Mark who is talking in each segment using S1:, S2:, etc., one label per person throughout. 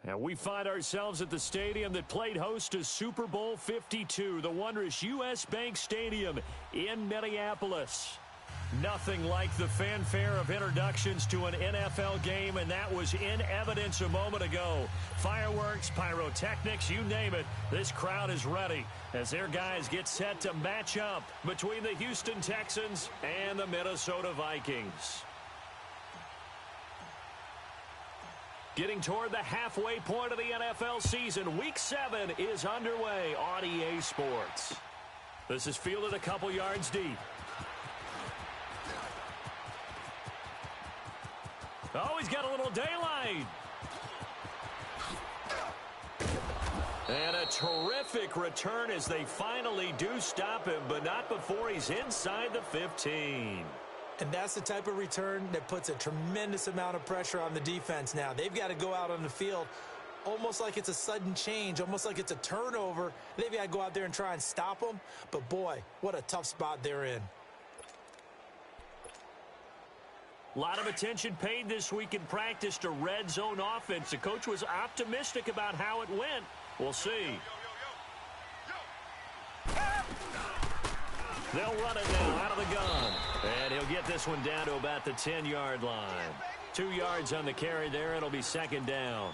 S1: And we find ourselves at the stadium that played host to Super Bowl 52, the wondrous U.S. Bank Stadium in Minneapolis. Nothing like the fanfare of introductions to an NFL game, and that was in evidence a moment ago. Fireworks, pyrotechnics, you name it, this crowd is ready as their guys get set to match up between the Houston Texans and the Minnesota Vikings. Getting toward the halfway point of the NFL season, Week 7 is underway on EA Sports. This is fielded a couple yards deep. Oh, he's got a little daylight. And a terrific return as they finally do stop him, but not before he's inside the 15.
S2: And that's the type of return that puts a tremendous amount of pressure on the defense now. They've got to go out on the field almost like it's a sudden change, almost like it's a turnover. They've got to go out there and try and stop them. But, boy, what a tough spot they're in.
S1: A lot of attention paid this week in practice to red zone offense. The coach was optimistic about how it went. We'll see. They'll run it now out of the gun. And he'll get this one down to about the 10-yard line. 2 yards on the carry there. It'll be second down.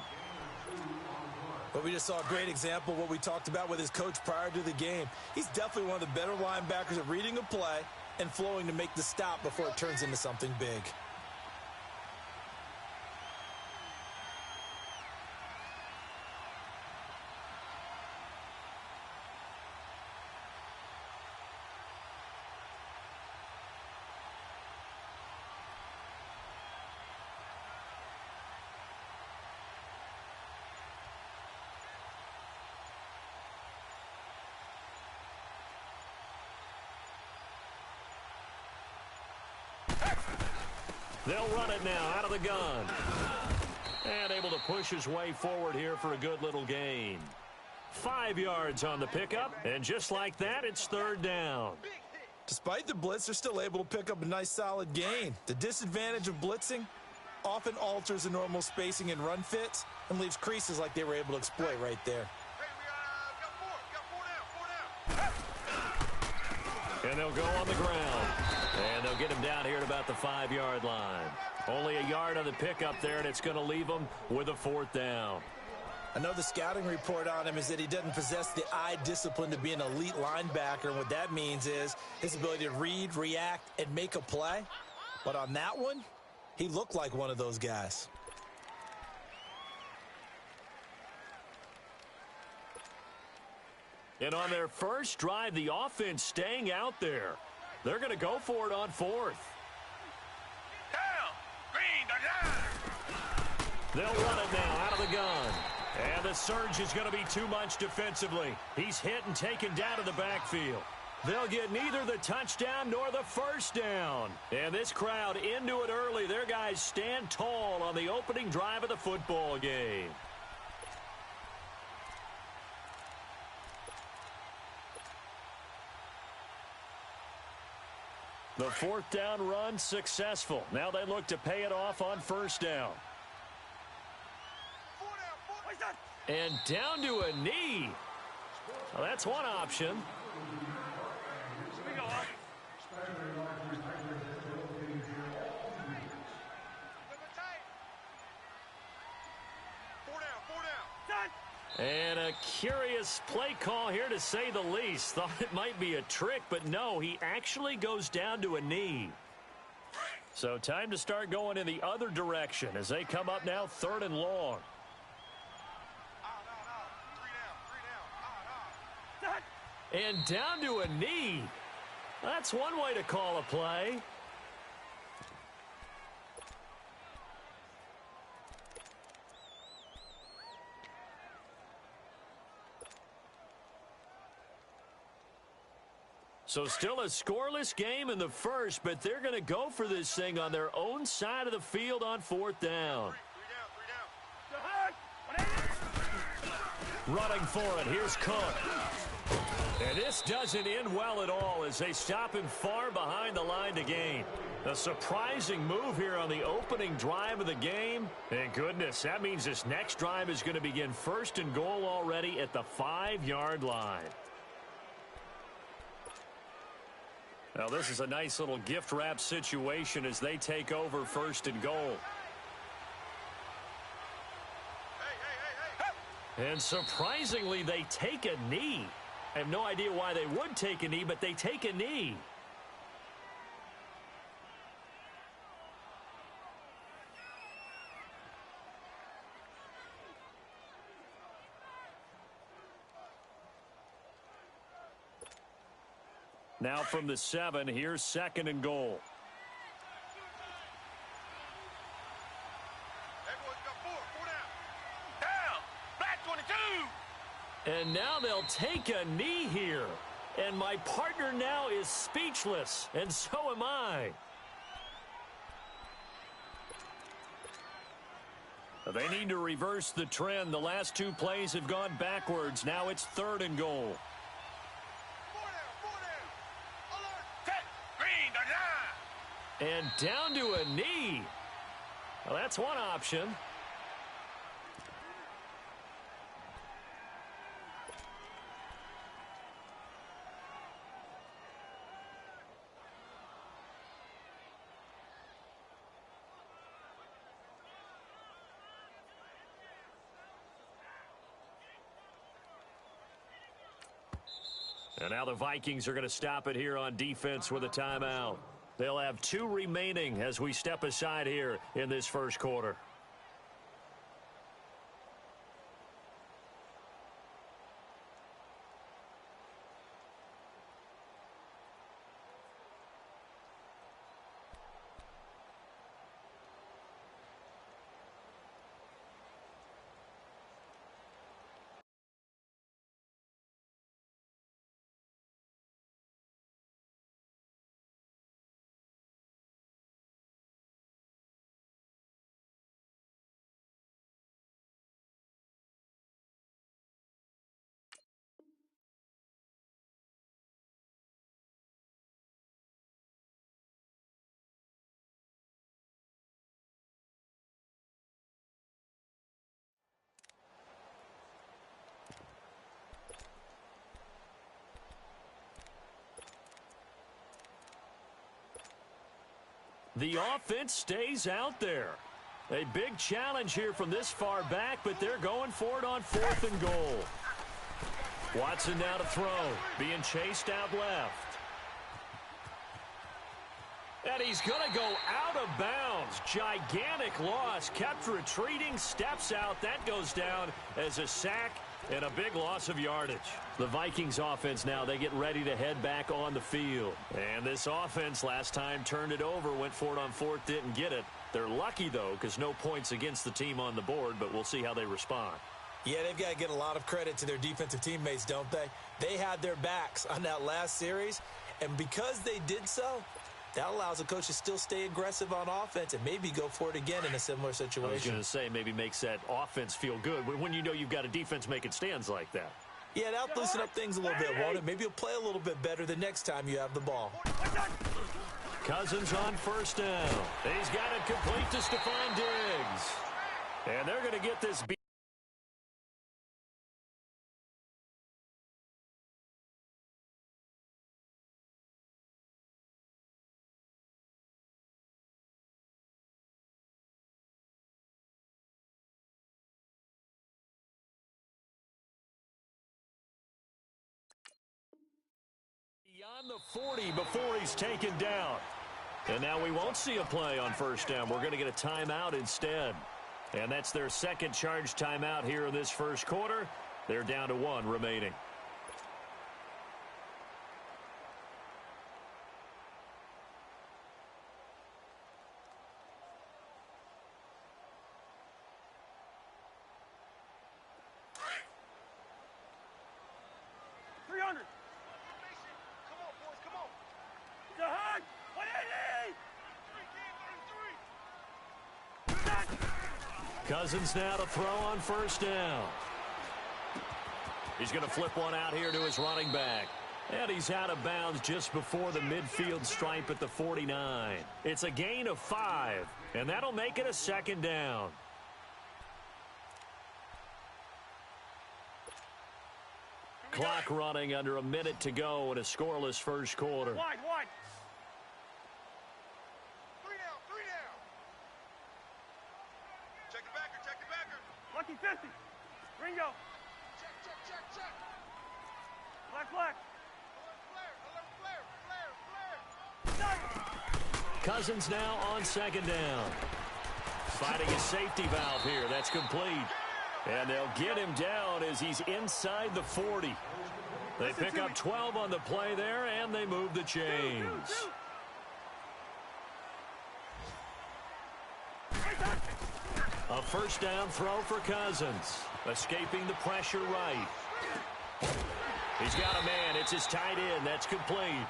S2: But we just saw a great example of what we talked about with his coach prior to the game. He's definitely one of the better linebackers at reading a play and flowing to make the stop before it turns into something big.
S1: They'll run it now out of the gun. And able to push his way forward here for a good little gain. 5 yards on the pickup, and just like that, it's third down.
S2: Despite the blitz, they're still able to pick up a nice solid gain. The disadvantage of blitzing often alters the normal spacing and run fits and leaves creases like they were able to exploit right there.
S1: And they'll go on the ground. And they'll get him down here at about the 5-yard line. Only a yard on the pickup there, and it's going to leave him with a fourth down.
S2: I know the scouting report on him is that he doesn't possess the eye discipline to be an elite linebacker, and what that means is his ability to read, react, and make a play. But on that one, he looked like one of those guys.
S1: And on their first drive, the offense staying out there. They're going to go for it on fourth. They'll run it now out of the gun. And the surge is going to be too much defensively. He's hit and taken down to the backfield. They'll get neither the touchdown nor the first down. And this crowd into it early. Their guys stand tall on the opening drive of the football game. The fourth down run successful. Now they look to pay it off on first down. And down to a knee. Well, that's one option. And a curious play call here, to say the least. Thought it might be a trick, but no, he actually goes down to a knee. So time to start going in the other direction as they come up now third and long. And down to a knee. That's one way to call a play. So still a scoreless game in the first, but they're going to go for this thing on their own side of the field on fourth down. Running for it, here's Cook. And this doesn't end well at all as they stop him far behind the line to gain. A surprising move here on the opening drive of the game. And goodness, that means this next drive is going to begin first and goal already at the 5-yard line. Now this is a nice little gift wrap situation as they take over first and goal. And surprisingly, they take a knee. I have no idea why they would take a knee, but they take a knee. Now from the 7, here's second and goal. And now they'll take a knee here. And my partner now is speechless, and so am I. They need to reverse the trend. The last 2 plays have gone backwards. Now it's third and goal. And down to a knee. Well, that's one option. And now the Vikings are going to stop it here on defense with a timeout. They'll have 2 remaining as we step aside here in this first quarter. The offense stays out there. A big challenge here from this far back, but they're going for it on 4th and goal. Watson now to throw, being chased out left. And he's going to go out of bounds. Gigantic loss, kept retreating, steps out. That goes down as a sack and a big loss of yardage. The Vikings offense now, they get ready to head back on the field. And this offense last time turned it over, went for it on 4th, didn't get it. They're lucky, though, because no points against the team on the board, but we'll see how they respond.
S2: Yeah, they've got to get a lot of credit to their defensive teammates, don't they? They had their backs on that last series, and because they did so, that allows the coach to still stay aggressive on offense and maybe go for it again in a similar situation.
S1: I was going to say, maybe makes that offense feel good when you know you've got a defense making stands like that.
S2: Yeah, that'll loosen up things a little bit, won't it? Maybe you'll play a little bit better the next time you have the ball.
S1: Cousins on first down. He's got it complete to Stephon Diggs. And they're going to get this beat. Beyond the 40 before he's taken down. And now we won't see a play on first down. We're going to get a timeout instead. And that's their second charge timeout here in this first quarter. They're down to 1 remaining. Cousins now to throw on first down. He's going to flip one out here to his running back. And he's out of bounds just before the midfield stripe at the 49. It's a gain of 5, and that'll make it a second down. Clock running under a minute to go in a scoreless first quarter.
S3: Wide.
S4: 3 down. Check the backer.
S3: Lucky 50. Ringo.
S4: Check.
S3: Black.
S4: Flare.
S1: Cousins now on second down. Fighting a safety valve here. That's complete. And they'll get him down as he's inside the 40. They pick up 12 on the play there, and they move the chains. A first down throw for Cousins. Escaping the pressure right. He's got a man. It's his tight end. That's complete.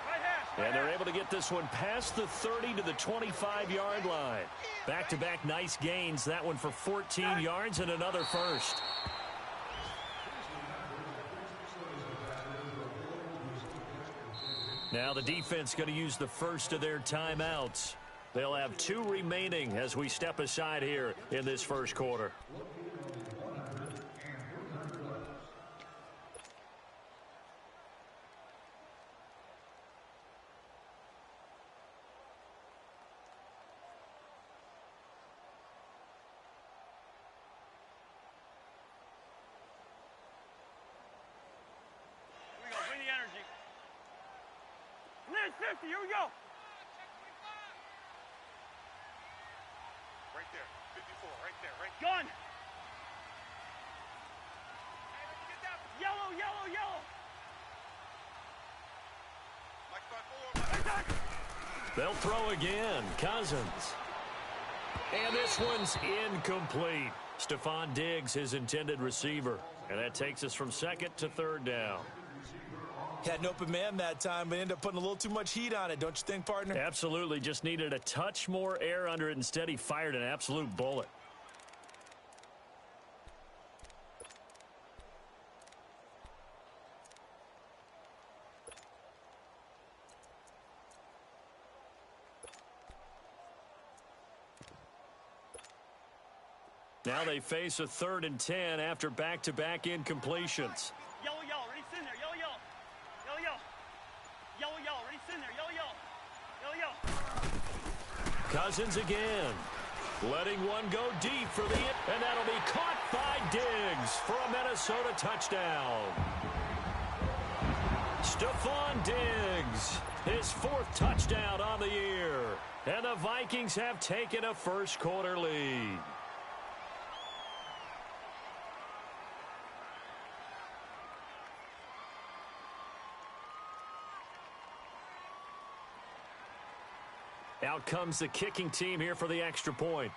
S1: And they're able to get this one past the 30 to the 25-yard line. Back-to-back nice gains. That one for 14 yards and another first. Now the defense going to use the first of their timeouts. They'll have 2 remaining as we step aside here in this first quarter.
S3: Bring the energy. 50, here we go.
S4: Right there. 54. Right there.
S3: Gun. Yellow.
S4: Mike's by 4.
S1: They'll throw again. Cousins. And this one's incomplete. Stephon Diggs, his intended receiver. And that takes us from second to third down.
S2: Had an open man that time, but ended up putting a little too much heat on it, don't you think, partner?
S1: Absolutely. Just needed a touch more air under it. Instead, he fired an absolute bullet. Now they face a 3rd and 10 after back-to-back incompletions.
S3: Yellow, ready, sit there. Yellow. Ready, sit there. Yellow.
S1: Cousins again. Letting one go deep for the... And that'll be caught by Diggs for a Minnesota touchdown. Stephon Diggs, his 4th touchdown on the year. And the Vikings have taken a first quarter lead. Out comes the kicking team here for the extra point.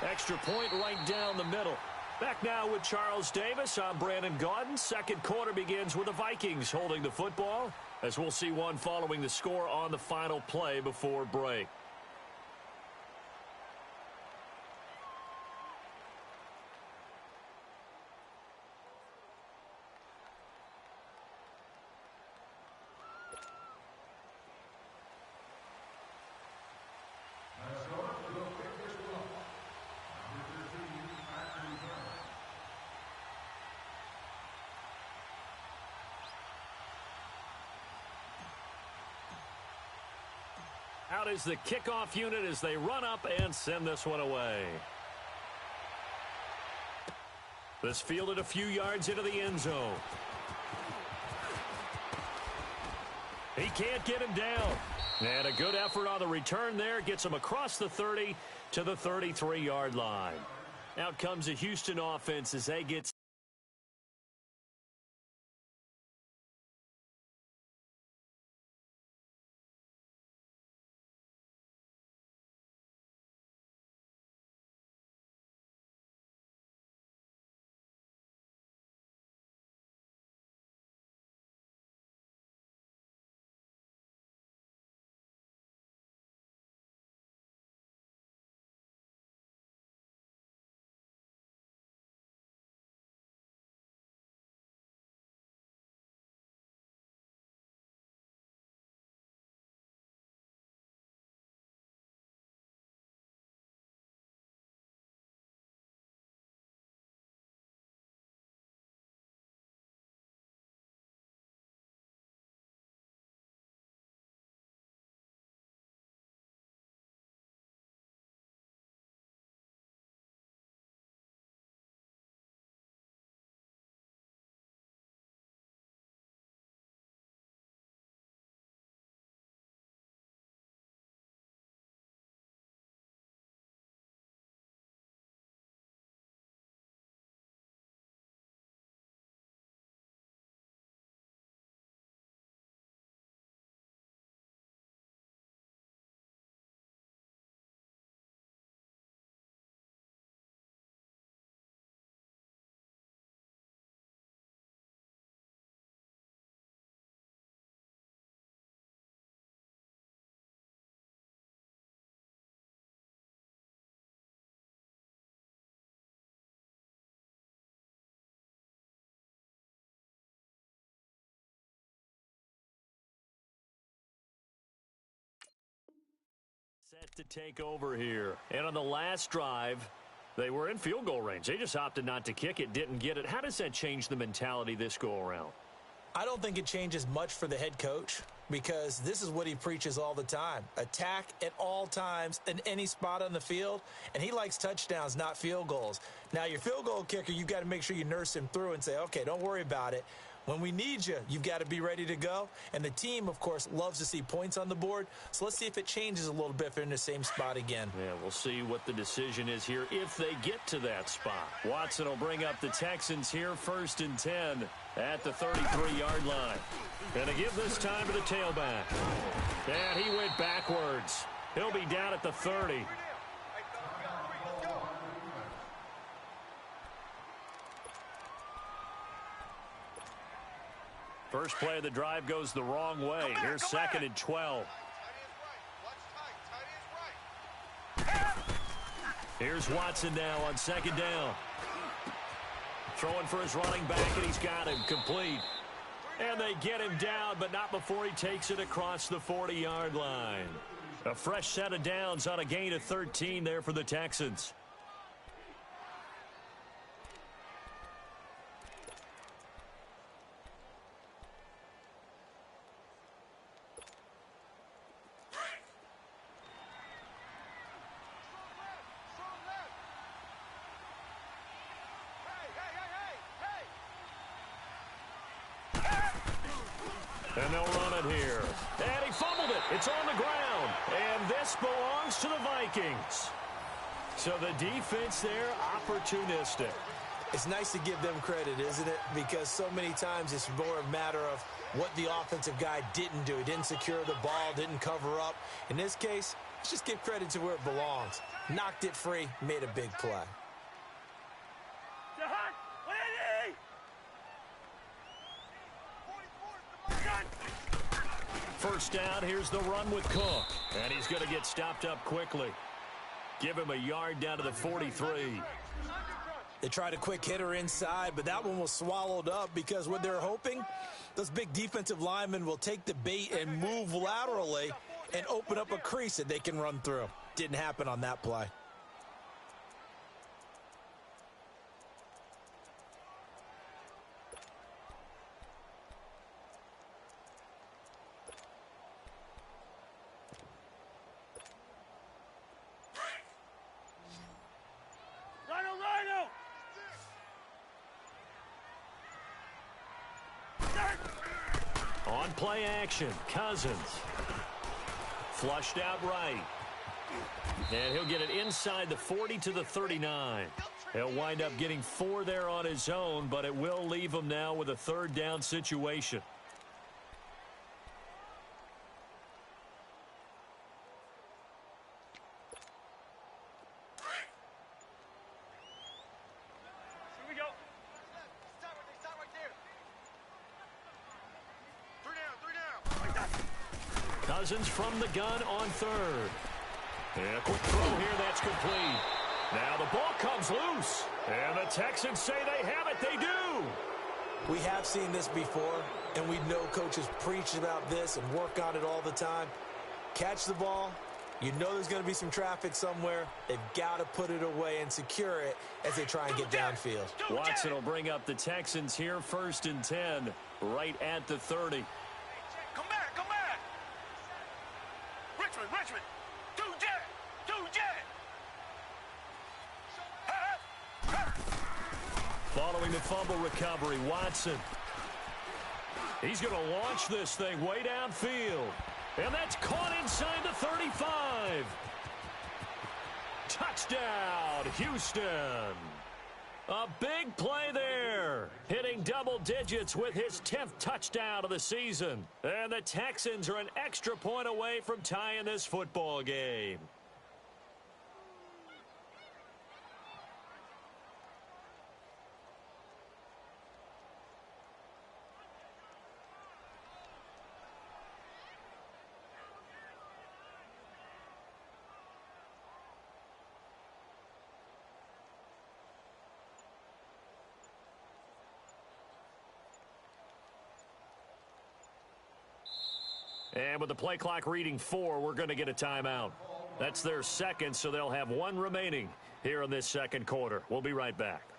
S1: Extra point right down the middle. Back now with Charles Davis. I'm Brandon Gaudin. Second quarter begins with the Vikings holding the football, as we'll see one following the score on the final play before break. Out is the kickoff unit as they run up and send this one away. This fielded a few yards into the end zone. He can't get him down. And a good effort on the return there gets him across the 30 to the 33-yard line. Out comes the Houston offense as they get Set to take over here. And on the last drive, they were in field goal range. They just opted not to kick it, didn't get it. How does that change the mentality this go-around?
S2: I don't think it changes much for the head coach because this is what he preaches all the time. Attack at all times in any spot on the field, and he likes touchdowns, not field goals. Now, your field goal kicker, you've got to make sure you nurse him through and say, okay, don't worry about it. When we need you, you've got to be ready to go. And the team, of course, loves to see points on the board. So let's see if it changes a little bit if they're in the same spot again.
S1: Yeah, we'll see what the decision is here if they get to that spot. Watson will bring up the Texans here 1st and 10 at the 33-yard line. And to give this time to the tailback. And he went backwards. He'll be down at the 30. First play of the drive goes the wrong way. Here's 2nd and 12. Here's Watson now on 2nd down. Throwing for his running back, and he's got him complete. And they get him down, but not before he takes it across the 40-yard line. A fresh set of downs on a gain of 13 there for the Texans. And they'll run it here. And he fumbled it. It's on the ground. And this belongs to the Vikings. So the defense there, opportunistic.
S2: It's nice to give them credit, isn't it? Because so many times it's more a matter of what the offensive guy didn't do. He didn't secure the ball, didn't cover up. In this case, let's just give credit to where it belongs. Knocked it free, made a big play.
S1: First down, here's the run with Cook. And he's going to get stopped up quickly. Give him a yard down to the 43.
S2: They tried a quick hitter inside, but that one was swallowed up because what they're hoping, those big defensive linemen will take the bait and move laterally and open up a crease that they can run through. Didn't happen on that play.
S1: On play action, Cousins. Flushed out right. And he'll get it inside the 40 to the 39. He'll wind up getting 4 there on his own, but it will leave him now with a 3rd down situation. Cousins from the gun on 3rd. And a quick throw here, that's complete. Now the ball comes loose. And the Texans say they have it. They do.
S2: We have seen this before, and we know coaches preach about this and work on it all the time. Catch the ball. You know there's going to be some traffic somewhere. They've got to put it away and secure it as they try and get downfield.
S1: Watson will bring up the Texans here 1st and 10 right at the 30.
S4: Come back, come back. Richmond. Two jet.
S1: Following the fumble recovery, Watson. He's going to launch this thing way downfield. And that's caught inside the 35. Touchdown, Houston. A big play there. Hitting double digits with his 10th touchdown of the season. And the Texans are an extra point away from tying this football game. And with the play clock reading 4, we're going to get a timeout. That's their second, so they'll have one remaining here in this second quarter. We'll be right back.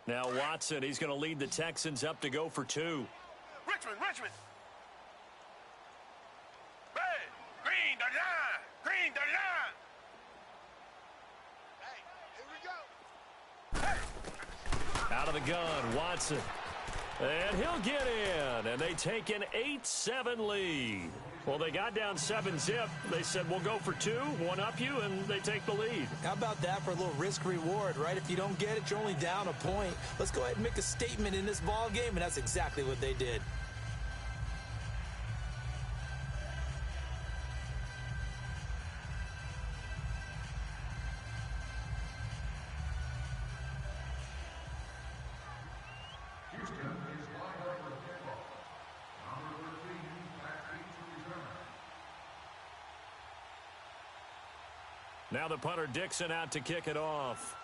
S1: Now Watson, he's going to lead the Texans up to go for two.
S4: Richmond. Red, green, the line. Green, the line. Hey, here we go.
S1: Out of the gun, Watson. And he'll get in. And they take an 8-7 lead. Well, they got down 7-zip. They said, we'll go for two, one up you, and they take the lead.
S2: How about that for a little risk-reward, right? If you don't get it, you're only down a point. Let's go ahead and make a statement in this ball game, and that's exactly what they did.
S1: Now the punter Dixon out to kick it off.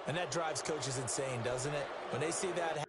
S2: And that drives coaches insane, doesn't it? When they see that